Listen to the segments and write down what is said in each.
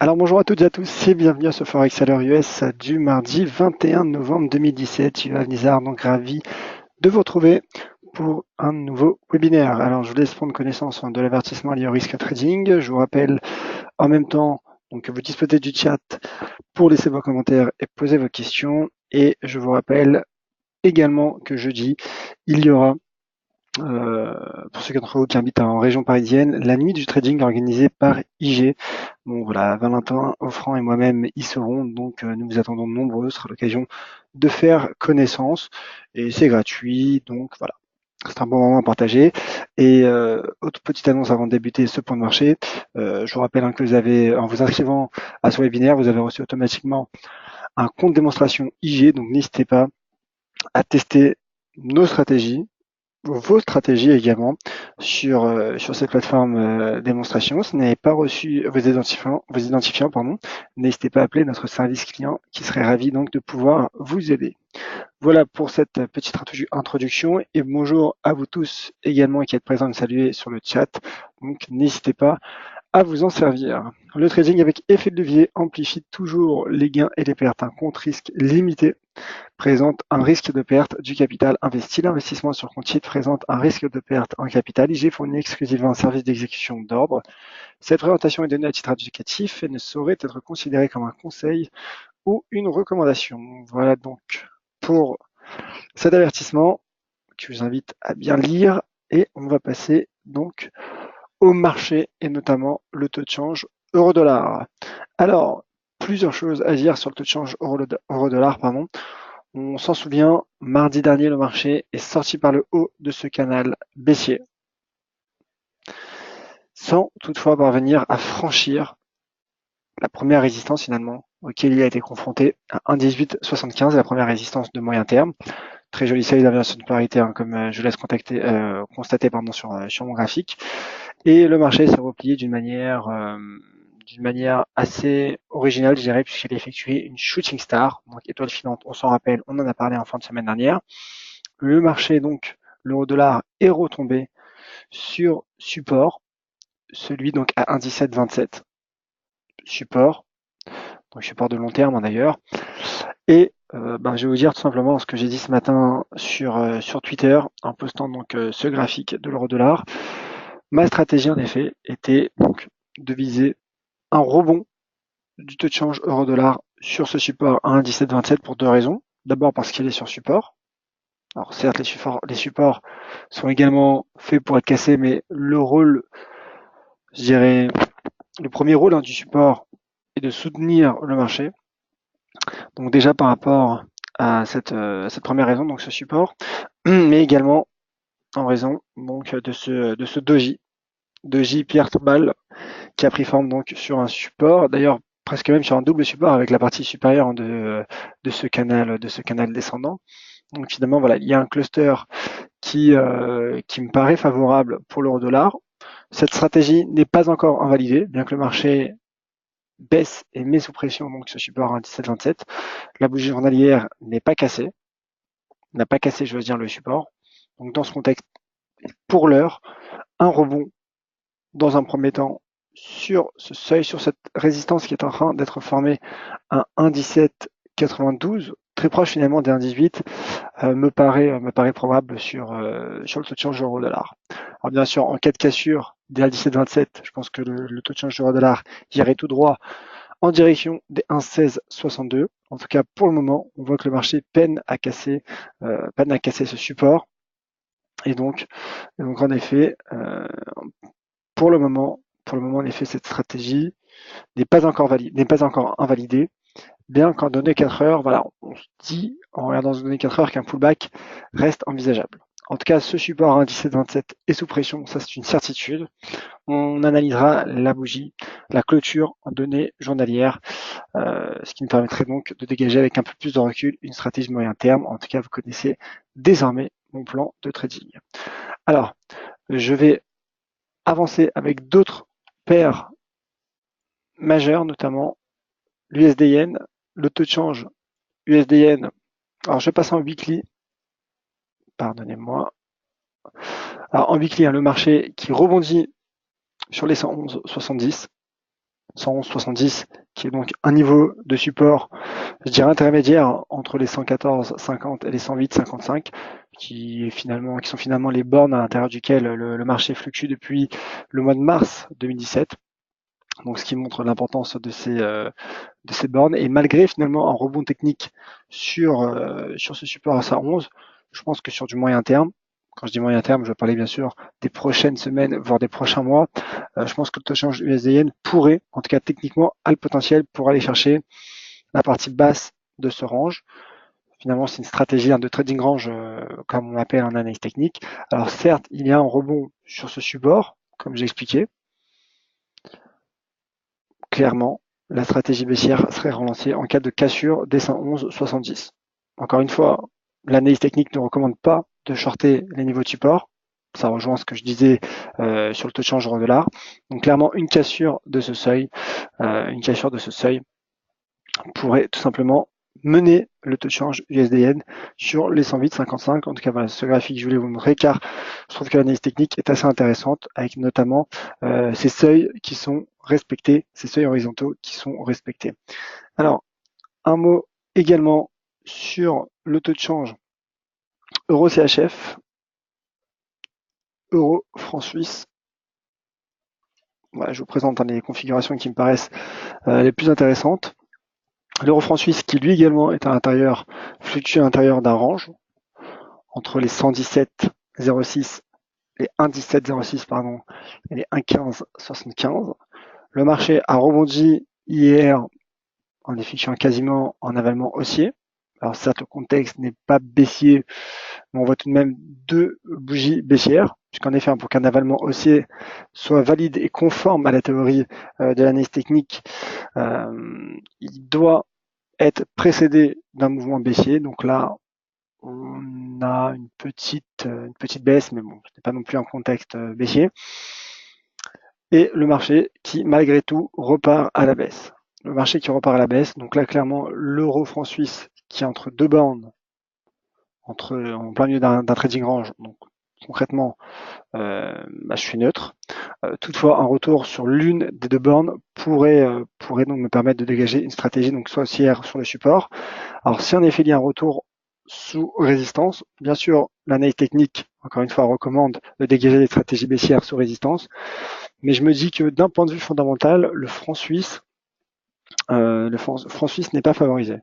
Alors bonjour à toutes et à tous et bienvenue à ce Forex Alert US du mardi 21 novembre 2017. Yvan Nizar, donc ravi de vous retrouver pour un nouveau webinaire. Alors je vous laisse prendre connaissance de l'avertissement lié au risque trading. Je vous rappelle en même temps que vous disposez du chat pour laisser vos commentaires et poser vos questions. Et je vous rappelle également que jeudi, il y aura pour ceux d'entre vous qui habitent en région parisienne, la nuit du trading organisée par IG. Bon voilà, Valentin, Offrand et moi-même y serons, donc nous vous attendons nombreux, ce sera l'occasion de faire connaissance et c'est gratuit, donc voilà. C'est un bon moment à partager. Et autre petite annonce avant de débuter ce point de marché, je vous rappelle que vous avez, en vous inscrivant à ce webinaire, vous avez reçu automatiquement un compte démonstration IG, donc n'hésitez pas à tester nos stratégies, vos stratégies également sur cette plateforme démonstration. Si vous n'avez pas reçu vos identifiants, pardon, n'hésitez pas à appeler notre service client qui serait ravi donc de pouvoir vous aider. Voilà pour cette petite introduction et bonjour à vous tous également qui êtes présents et salués sur le chat. Donc n'hésitez pas à vous en servir. Le trading avec effet de levier amplifie toujours les gains et les pertes. Un compte risque limité présente un risque de perte du capital investi. L'investissement sur compte titre présente un risque de perte en capital. IG fournit exclusivement un service d'exécution d'ordre. Cette présentation est donnée à titre indicatif et ne saurait être considérée comme un conseil ou une recommandation. Voilà donc pour cet avertissement que je vous invite à bien lire et on va passer donc au marché et notamment le taux de change euro-dollar. Alors, plusieurs choses à dire sur le taux de change euro-dollar, pardon. On s'en souvient, mardi dernier, le marché est sorti par le haut de ce canal baissier, sans toutefois parvenir à franchir la première résistance finalement auquel il a été confronté à 1,1875, la première résistance de moyen terme. Très jolie série d'inversions de polarité, comme je laisse constater sur mon graphique. Et le marché s'est replié d'une manière assez originale, je dirais, puisqu'il a effectué une shooting star, donc étoile filante, on s'en rappelle, on en a parlé en fin de semaine dernière. Le marché, donc, l'euro-dollar est retombé sur support, celui donc à 1,1727, support, donc support de long terme d'ailleurs. Et je vais vous dire tout simplement ce que j'ai dit ce matin sur Twitter, en postant donc ce graphique de l'euro-dollar. Ma stratégie en effet était donc de viser un rebond du taux de change euro-dollar sur ce support à 1,1727 pour deux raisons. D'abord parce qu'il est sur support. Alors certes, les supports sont également faits pour être cassés, mais le rôle, je dirais, le premier rôle du support est de soutenir le marché. Donc déjà par rapport à cette première raison, donc ce support, mais également en raison donc de ce doji Pierre Ball qui a pris forme donc sur un support, d'ailleurs presque même sur un double support avec la partie supérieure de ce canal descendant. Donc finalement voilà, il y a un cluster qui me paraît favorable pour l'euro-dollar. Cette stratégie n'est pas encore invalidée, bien que le marché baisse et met sous pression donc ce support à 17,27. La bougie journalière n'est pas cassée, n'a pas cassé, je veux dire, le support. Donc dans ce contexte, pour l'heure, un rebond dans un premier temps sur ce seuil, sur cette résistance qui est en train d'être formée à 1,1792, très proche finalement des 1,18, me paraît probable sur le taux de change euro-dollar. Alors bien sûr, en cas de cassure des 1,1727, je pense que le taux de change euro-dollar irait tout droit en direction des 1,1662. En tout cas, pour le moment, on voit que le marché peine à casser ce support. Et donc en effet, pour le moment, en effet, cette stratégie n'est pas encore invalidée, bien qu'en données 4 heures, voilà, on se dit, en regardant ce données 4 heures, qu'un pullback reste envisageable. En tout cas, ce support à 17,27 est sous pression, ça c'est une certitude. On analysera la bougie, la clôture en données journalières, ce qui me permettrait donc de dégager avec un peu plus de recul une stratégie moyen terme. En tout cas, vous connaissez désormais mon plan de trading. Alors, je vais avancer avec d'autres paires majeures, notamment l'USD-Yen, le taux de change USD-Yen. Alors, je passe en weekly. Pardonnez-moi. Alors, en weekly, le marché qui rebondit sur les 111,70. 111,70, qui est donc un niveau de support, je dirais intermédiaire entre les 114,50 et les 108,55, qui sont finalement les bornes à l'intérieur duquel le marché fluctue depuis le mois de mars 2017. Donc, ce qui montre l'importance de ces bornes. Et malgré finalement un rebond technique sur ce support à 111, je pense que sur du moyen terme, quand je dis moyen terme, je vais parler bien sûr des prochaines semaines, voire des prochains mois, je pense que le taux de change USD-Yen pourrait, en tout cas techniquement, a le potentiel pour aller chercher la partie basse de ce range. Finalement, c'est une stratégie de trading range, comme on l'appelle en analyse technique. Alors certes, il y a un rebond sur ce support, comme j'ai expliqué. Clairement, la stratégie baissière serait relancée en cas de cassure des 111,70. Encore une fois, l'analyse technique ne recommande pas de shorter les niveaux de support. Ça rejoint ce que je disais sur le taux de change euro-dollar. Donc clairement, une cassure de ce seuil pourrait tout simplement mener le taux de change USD-Yen sur les 108,55. En tout cas, voilà, ce graphique, je voulais vous montrer car je trouve que l'analyse technique est assez intéressante avec notamment ces seuils qui sont respectés, ces seuils horizontaux qui sont respectés. Alors, un mot également sur le taux de change euro-CHF, euro-franc suisse. Voilà, je vous présente les configurations qui me paraissent les plus intéressantes. L'euro franc suisse qui lui également est à l'intérieur, fluctue à l'intérieur d'un range entre les 117,06, les 1,1706 pardon, et les 1,1575. Le marché a rebondi hier en effectuant quasiment en avalement haussier. Alors certes, le contexte n'est pas baissier, mais on voit tout de même deux bougies baissières, puisqu'en effet, pour qu'un avalement haussier soit valide et conforme à la théorie de l'analyse technique, il doit être précédé d'un mouvement baissier. Donc là, on a une petite baisse, mais bon, ce n'est pas non plus un contexte baissier. Et le marché qui, malgré tout, repart à la baisse. Le marché qui repart à la baisse, donc là, clairement, l'euro franc suisse qui est entre deux bandes, en plein milieu d'un trading range, donc concrètement, je suis neutre. Toutefois, un retour sur l'une des deux bornes pourrait donc me permettre de dégager une stratégie donc soit haussière sur le support. Alors si en effet il y a un retour sous résistance, bien sûr l'analyse technique, encore une fois, recommande de dégager des stratégies baissières sous résistance, mais je me dis que d'un point de vue fondamental, le franc suisse n'est pas favorisé.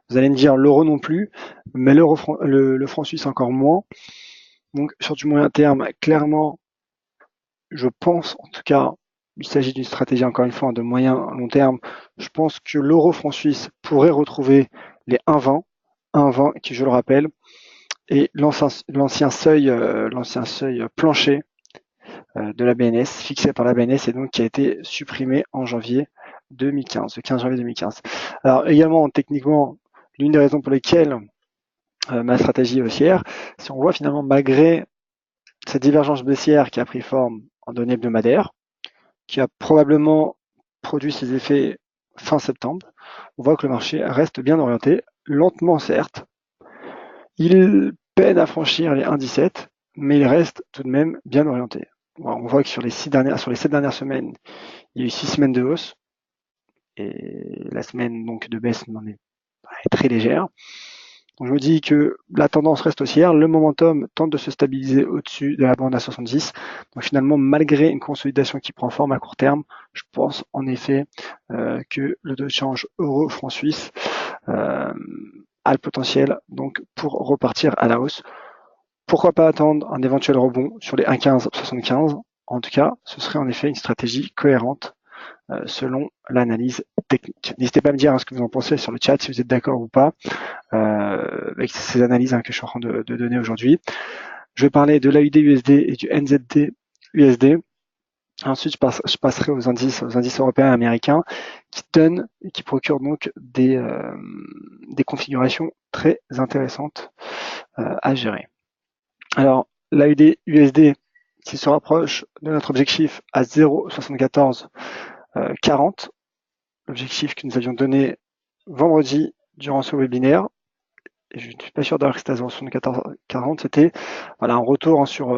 Vous allez me dire l'euro non plus, mais le franc suisse encore moins. Donc sur du moyen terme, clairement, je pense en tout cas, il s'agit d'une stratégie encore une fois de moyen long terme. Je pense que l'euro franc suisse pourrait retrouver les 1,20 qui, je le rappelle, est l'ancien seuil plancher de la BNS, fixé par la BNS et donc qui a été supprimé en janvier 2015, le 15 janvier 2015. Alors également, techniquement, l'une des raisons pour lesquelles ma stratégie est haussière, si on voit finalement malgré cette divergence baissière qui a pris forme en données hebdomadaires, qui a probablement produit ses effets fin septembre, on voit que le marché reste bien orienté, lentement certes. Il peine à franchir les 1,17, mais il reste tout de même bien orienté. On voit que sur les 7 dernières semaines, il y a eu 6 semaines de hausse, et la semaine donc de baisse est très légère. Donc je me dis que la tendance reste haussière, le momentum tente de se stabiliser au-dessus de la bande à 70. Donc finalement, malgré une consolidation qui prend forme à court terme, je pense en effet que le taux de change euro-franc suisse a le potentiel donc pour repartir à la hausse. Pourquoi pas attendre un éventuel rebond sur les 1,1575? En tout cas, ce serait en effet une stratégie cohérente selon l'analyse technique. N'hésitez pas à me dire ce que vous en pensez sur le chat, si vous êtes d'accord ou pas avec ces analyses que je suis en train de donner aujourd'hui. Je vais parler de l'AUD-USD et du NZD-USD. Ensuite, je passerai aux indices européens et américains qui donnent et qui procurent donc des configurations très intéressantes à gérer. Alors, l'AUD-USD qui se rapproche de notre objectif à 0,7440, l'objectif que nous avions donné vendredi durant ce webinaire. Je ne suis pas sûr d'avoir que c'était à 0,7440, c'était un retour sur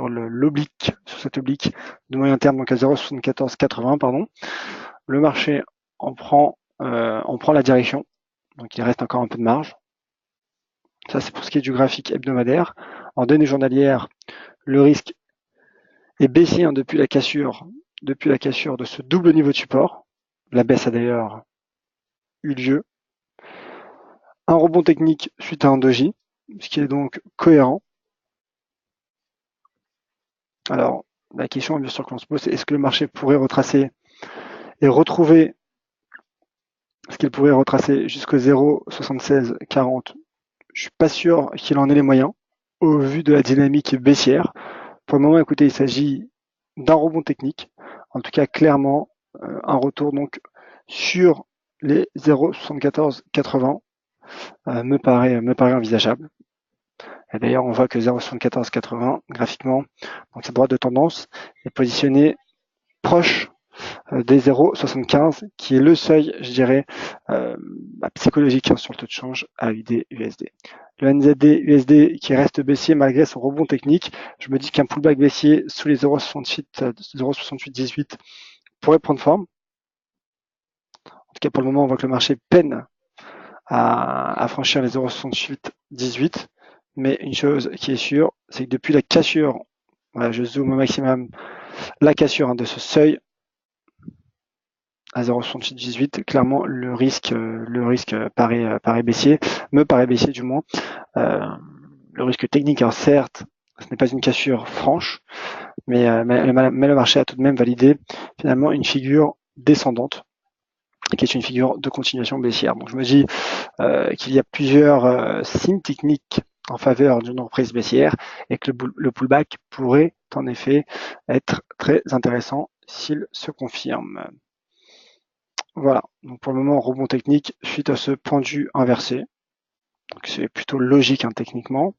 l'oblique, sur cette oblique de moyen terme, donc à 0,7480, pardon. le marché on prend la direction, donc il reste encore un peu de marge. Ça, c'est pour ce qui est du graphique hebdomadaire. En données journalières, le risque est baissier depuis la cassure de ce double niveau de support. La baisse a d'ailleurs eu lieu. Un rebond technique suite à un doji, ce qui est donc cohérent. Alors, la question bien sûr qu'on se pose, c'est est-ce que le marché pourrait retracer et retrouver ce qu'il pourrait retracer jusqu'au 0,7640. Je suis pas sûr qu'il en ait les moyens au vu de la dynamique baissière. Pour le moment, écoutez, il s'agit d'un rebond technique. En tout cas, clairement, un retour donc sur les 0,7480 me paraît envisageable. Et d'ailleurs, on voit que 0,7480 graphiquement, donc cette droite de tendance, est positionnée proche des 0,75 qui est le seuil, je dirais, psychologique sur le taux de change AUD-USD. Le NZD-USD qui reste baissier malgré son rebond technique. Je me dis qu'un pullback baissier sous les 0,6818 pourrait prendre forme. En tout cas, pour le moment, on voit que le marché peine à franchir les 0,6818. Mais une chose qui est sûre, c'est que depuis la cassure, voilà, je zoome au maximum, la cassure de ce seuil, à 0,6818, clairement le risque paraît baissier, me paraît baissier du moins. Le risque technique, alors certes, ce n'est pas une cassure franche, mais le marché a tout de même validé finalement une figure descendante, qui est une figure de continuation baissière. Donc je me dis qu'il y a plusieurs signes techniques en faveur d'une reprise baissière et que le pullback pourrait en effet être très intéressant s'il se confirme. Voilà, donc pour le moment, rebond technique suite à ce pendu inversé. Donc c'est plutôt logique techniquement.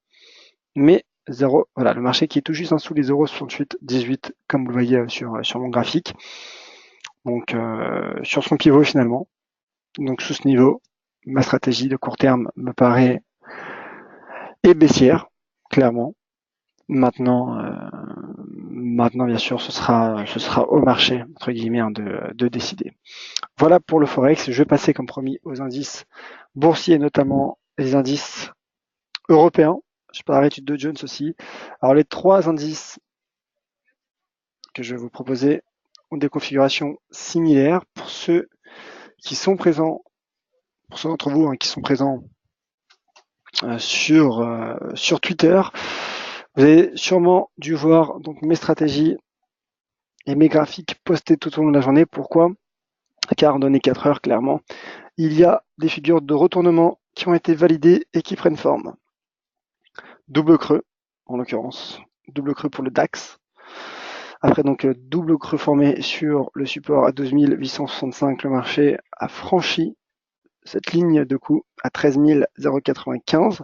Mais voilà, le marché qui est tout juste en dessous des 0,6818, comme vous le voyez sur mon graphique. Donc sur son pivot finalement. Donc sous ce niveau, ma stratégie de court terme me paraît est baissière, clairement. Maintenant, bien sûr, ce sera au marché, entre guillemets, de décider. Voilà pour le Forex. Je vais passer, comme promis, aux indices boursiers, notamment les indices européens. Je parlerai du Dow Jones aussi. Alors, les trois indices que je vais vous proposer ont des configurations similaires. Pour ceux qui sont présents, pour ceux d'entre vous qui sont présents sur Twitter, vous avez sûrement dû voir donc mes stratégies et mes graphiques postés tout au long de la journée. Pourquoi ? Car en données 4 heures, clairement, il y a des figures de retournement qui ont été validées et qui prennent forme. Double creux, en l'occurrence, double creux pour le DAX. Après donc double creux formé sur le support à 12 865, le marché a franchi cette ligne de coup à 13 095.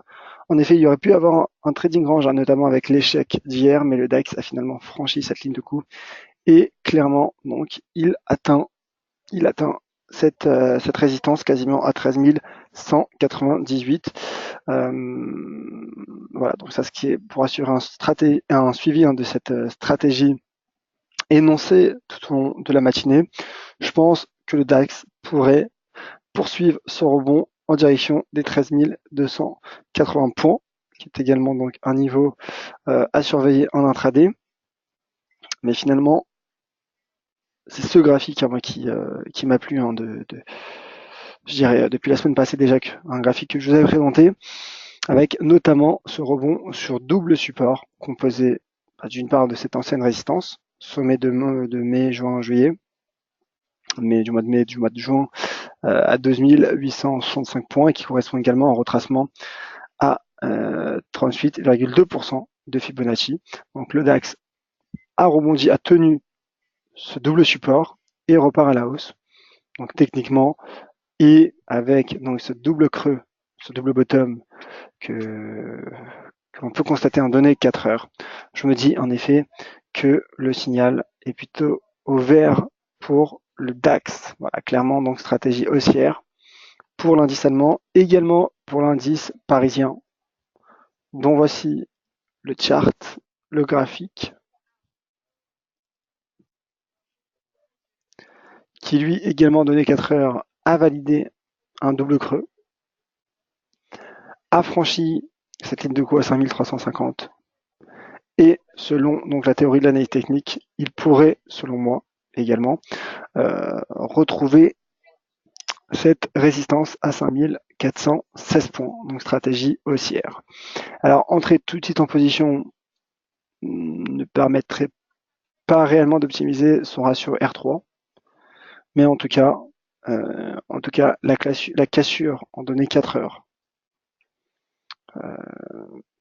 En effet, il y aurait pu avoir un trading range, notamment avec l'échec d'hier, mais le DAX a finalement franchi cette ligne de coup et clairement, donc, il atteint cette résistance quasiment à 13 198. Voilà, donc ça, ce qui est pour assurer un suivi de cette stratégie énoncée tout au long de la matinée. Je pense que le DAX pourrait poursuivre son rebond en direction des 13 280 points, qui est également donc un niveau à surveiller en intraday. Mais finalement, c'est ce graphique qui m'a plu je dirais depuis la semaine passée déjà, un graphique que je vous avais présenté, avec notamment ce rebond sur double support composé d'une part de cette ancienne résistance, sommet de mai, juin, juillet, mais du mois de juin à 2865 points et qui correspond également au retracement à 38,2% de Fibonacci. Donc le DAX a rebondi, a tenu ce double support et repart à la hausse. Donc techniquement, et avec donc ce double creux, ce double bottom que l'on peut constater en données 4 heures, je me dis en effet que le signal est plutôt au vert pour le DAX. Voilà, clairement donc stratégie haussière pour l'indice allemand, également pour l'indice parisien, dont voici le chart, le graphique, qui lui également donné 4 heures a validé un double creux, a franchi cette ligne de coup à 5350 et selon donc la théorie de l'analyse technique, il pourrait, selon moi également, retrouver cette résistance à 5416 points, donc stratégie haussière. Alors entrer tout de suite en position ne permettrait pas réellement d'optimiser son ratio R3, mais en tout cas, la cassure en données 4 heures,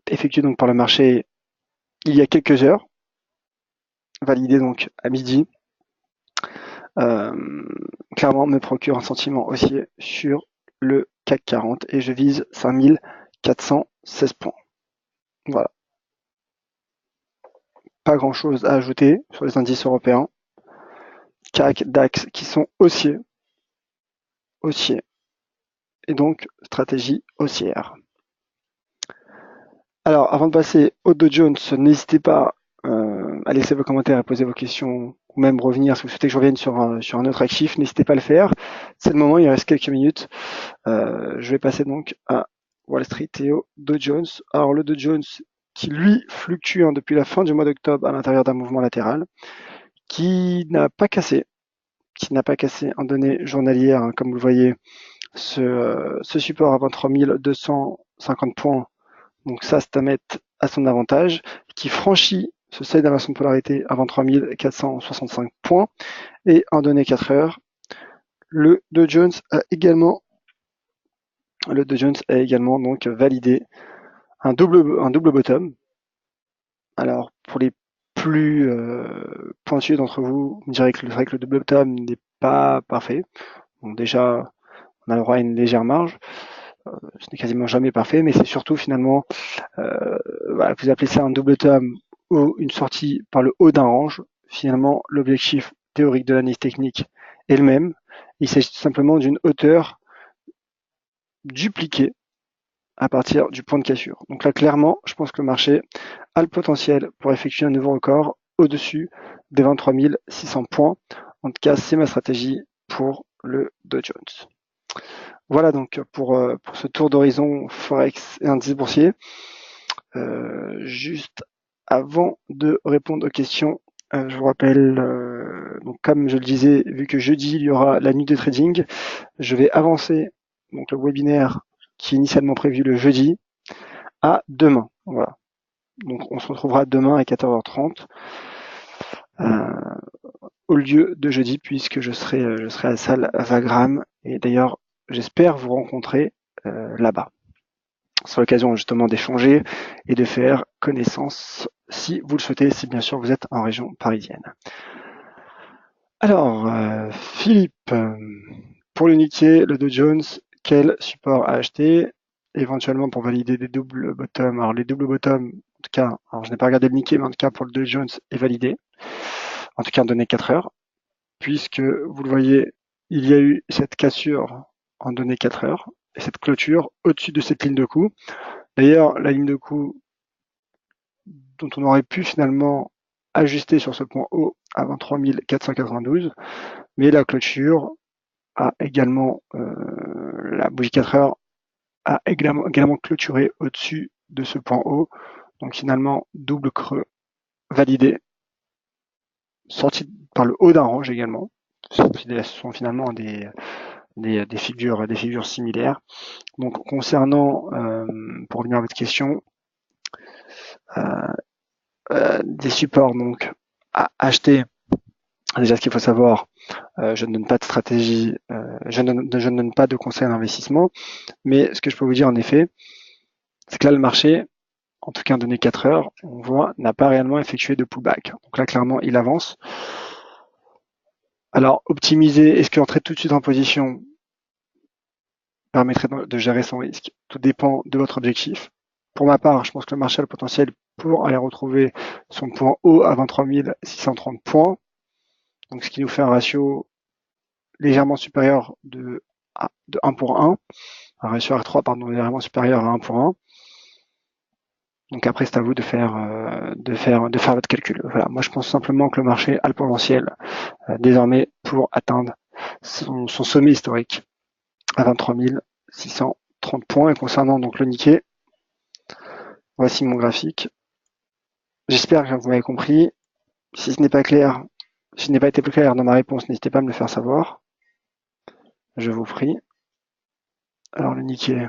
effectuée donc par le marché il y a quelques heures, validée donc à midi, clairement me procure un sentiment haussier sur le CAC 40 et je vise 5416 points. Voilà. Pas grand chose à ajouter sur les indices européens. CAC, DAX qui sont haussiers. Et donc stratégie haussière. Alors, avant de passer au Dow Jones, n'hésitez pas à laisser vos commentaires et poser vos questions, ou même revenir si vous souhaitez que je revienne sur un autre actif, n'hésitez pas à le faire. C'est le moment, il reste quelques minutes. Je vais passer donc à Wall Street et au Dow Jones. Alors, le Dow Jones qui, lui, fluctue depuis la fin du mois d'octobre à l'intérieur d'un mouvement latéral, qui n'a pas cassé en données journalières, comme vous le voyez, ce support à 23 250 points. Donc ça, c'est à mettre à son avantage, qui franchit ce seuil d'inversion de polarité à 23 465 points. Et en données 4 heures, le Dow Jones a également donc validé un double bottom. Alors pour les plus pointus d'entre vous, on dirait que c'est vrai que le double bottom n'est pas parfait. Donc déjà, on a le droit à une légère marge. Ce n'est quasiment jamais parfait, mais c'est surtout finalement, vous appelez ça un double bottom ou une sortie par le haut d'un range. Finalement, l'objectif théorique de l'analyse technique est le même. Il s'agit simplement d'une hauteur dupliquée à partir du point de cassure. Donc là, clairement, je pense que le marché a le potentiel pour effectuer un nouveau record au-dessus des 23 600 points. En tout cas, c'est ma stratégie pour le Dow Jones. Voilà donc pour ce tour d'horizon Forex et indice boursier. Juste avant de répondre aux questions, je vous rappelle, donc comme je le disais, vu que jeudi il y aura la nuit de trading, je vais avancer donc le webinaire qui est initialement prévu le jeudi à demain. Voilà. Donc on se retrouvera demain à 14h30 au lieu de jeudi puisque je serai à la salle Vagram et d'ailleurs j'espère vous rencontrer là-bas. C'est l'occasion justement d'échanger et de faire connaissance si vous le souhaitez, si bien sûr vous êtes en région parisienne. Alors, Philippe, pour l'unité, le Dow Jones, quel support à acheter éventuellement pour valider des doubles bottoms? Alors les doubles bottoms, en tout cas, alors je n'ai pas regardé le Nikkei, mais en tout cas pour le Dow Jones est validé, en tout cas en données 4 heures, puisque vous le voyez, il y a eu cette cassure en données 4 heures et cette clôture au-dessus de cette ligne de coup. D'ailleurs, la ligne de coup dont on aurait pu finalement ajuster sur ce point haut à 23 492, mais la clôture a également, la bougie 4 heures a également clôturé au-dessus de ce point haut. Donc finalement, double creux validé, sorti par le haut d'un range également. Ce sont finalement des figures similaires. Donc concernant, pour revenir à votre question, des supports donc à acheter. Déjà, ce qu'il faut savoir, je ne donne pas de stratégie, je ne donne pas de conseils d'investissement, mais ce que je peux vous dire en effet, c'est que là, le marché, en tout cas en données 4 heures, on voit, n'a pas réellement effectué de pullback. Donc là, clairement, il avance. Alors, optimiser, est-ce qu'entrer tout de suite en position permettrait de gérer son risque? Tout dépend de votre objectif. Pour ma part, je pense que le marché a le potentiel pour aller retrouver son point haut à 23 630 points. Donc, ce qui nous fait un ratio légèrement supérieur de 1 pour 1. Un ratio R3, pardon, légèrement supérieur à 1 pour 1. Donc après, c'est à vous de faire votre calcul. Voilà. Moi, je pense simplement que le marché a le potentiel désormais pour atteindre son sommet historique à 23 630 points. Et concernant donc le Nikkei, voici mon graphique. J'espère que vous m'avez compris. Si ce n'est pas clair, si je n'ai pas été plus clair dans ma réponse, n'hésitez pas à me le faire savoir. Je vous prie. Alors le Nikkei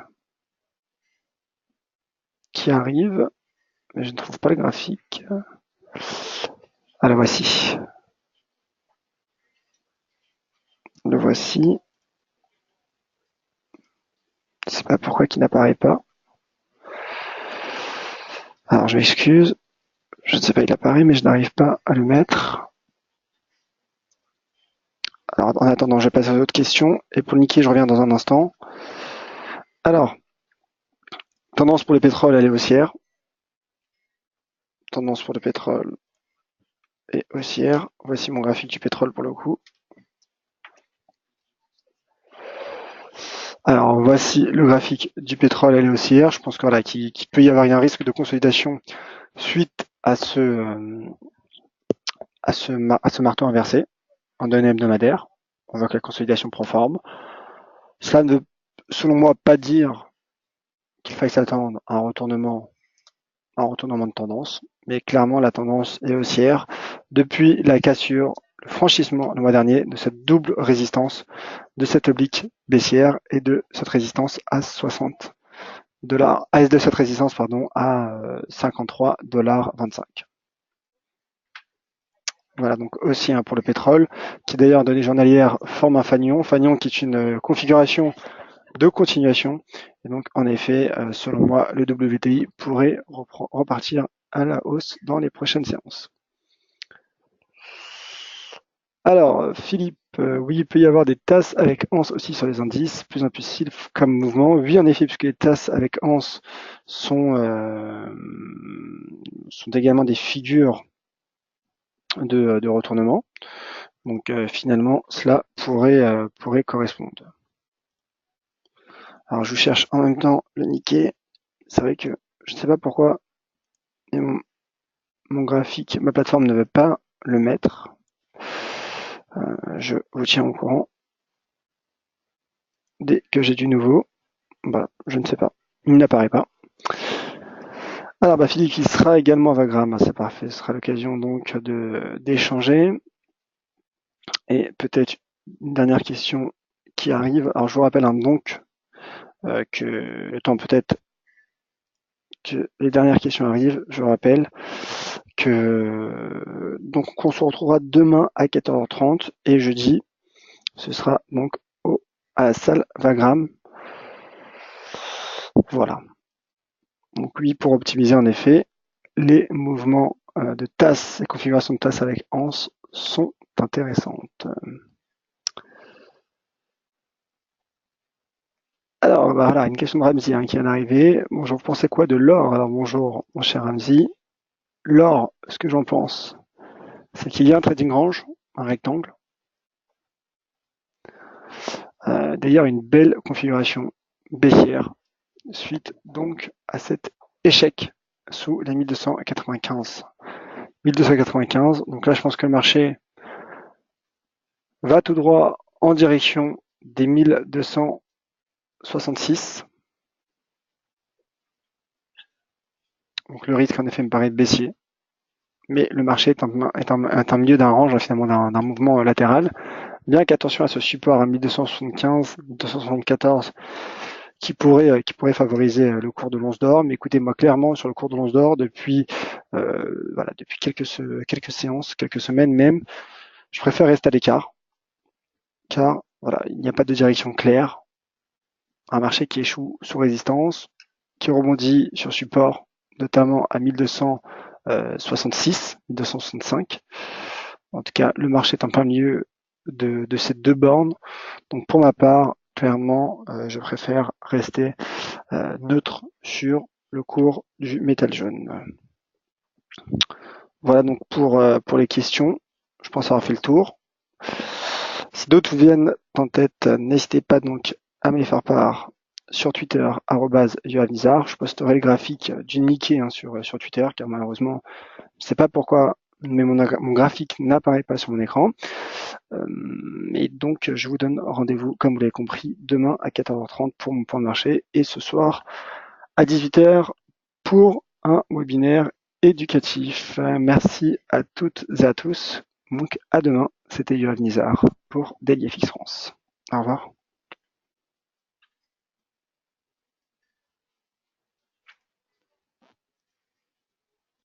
qui arrive, mais je ne trouve pas le graphique. Ah, le voici. Le voici. Je ne sais pas pourquoi il n'apparaît pas. Alors je m'excuse. Je ne sais pas, il apparaît, mais je n'arrive pas à le mettre. Alors en attendant, je vais passer aux autres questions. Et pour le Nikkei, je reviens dans un instant. Alors, tendance pour le pétrole, elle est haussière. Tendance pour le pétrole est haussière. Voici mon graphique du pétrole pour le coup. Alors voici le graphique du pétrole, elle est haussière. Je pense que voilà, qu'il peut y avoir un risque de consolidation suite à ce marteau inversé en données hebdomadaires. On voit que la consolidation prend forme. Cela ne veut, selon moi, pas dire qu'il faille s'attendre à un retournement de tendance, mais clairement la tendance est haussière depuis la cassure, le franchissement le mois dernier de cette double résistance, de cette oblique baissière et de cette résistance à 60 dollars, de cette résistance à 53,25 $. Voilà, donc aussi pour le pétrole, qui d'ailleurs données journalières forme un fanion qui est une configuration de continuation. Et donc en effet, selon moi, le WTI pourrait repartir à la hausse dans les prochaines séances. Alors, Philippe, oui, il peut y avoir des tasses avec anse aussi sur les indices, plus impulsif comme mouvement. Oui, en effet, puisque les tasses avec anse sont également des figures de retournement. Donc finalement, cela pourrait correspondre. Alors je cherche en même temps le Nikkei. C'est vrai que je ne sais pas pourquoi mon graphique, ma plateforme ne veut pas le mettre. Je vous tiens au courant dès que j'ai du nouveau. Voilà, je ne sais pas. Il n'apparaît pas. Alors Philippe, il sera également à Vagram. C'est parfait. Ce sera l'occasion donc d'échanger. Et peut-être une dernière question qui arrive. Alors je vous rappelle donc que le temps peut-être que les dernières questions arrivent. Je vous rappelle que donc on se retrouvera demain à 14h30 et jeudi ce sera donc à la salle Vagram. Voilà. Donc oui, pour optimiser en effet, les mouvements de tasses et configurations de tasses avec anse sont intéressantes. Alors voilà, une question de Ramsey qui vient d'arriver. Bonjour, vous pensez quoi de l'or? Alors bonjour mon cher Ramsey. L'or, ce que j'en pense, c'est qu'il y a un trading range, un rectangle. D'ailleurs, une belle configuration baissière suite donc à cet échec sous les 1295. 1295, donc là je pense que le marché va tout droit en direction des 1266. Donc le risque en effet me paraît baissier. Mais le marché est en milieu d'un range, finalement d'un mouvement latéral. Bien qu'attention à ce support à 1275, 1274 qui pourrait favoriser le cours de l'once d'or. Mais écoutez, moi clairement sur le cours de l'once d'or depuis quelques séances, quelques semaines même, je préfère rester à l'écart, car voilà, il n'y a pas de direction claire. Un marché qui échoue sous résistance, qui rebondit sur support, notamment à 1266, 1265. En tout cas, le marché est en plein milieu de ces deux bornes. Donc pour ma part, clairement, je préfère rester neutre sur le cours du métal jaune. Voilà donc pour les questions. Je pense avoir fait le tour. Si d'autres vous viennent en tête, n'hésitez pas donc à me les faire part sur Twitter, @yohavnizar. Je posterai le graphique du Nikkei sur Twitter, car malheureusement, je ne sais pas pourquoi mais mon graphique n'apparaît pas sur mon écran. Et donc, je vous donne rendez-vous, comme vous l'avez compris, demain à 14h30 pour mon point de marché et ce soir à 18h pour un webinaire éducatif. Merci à toutes et à tous. Donc, à demain. C'était Yoav Nizar pour DailyFX France. Au revoir.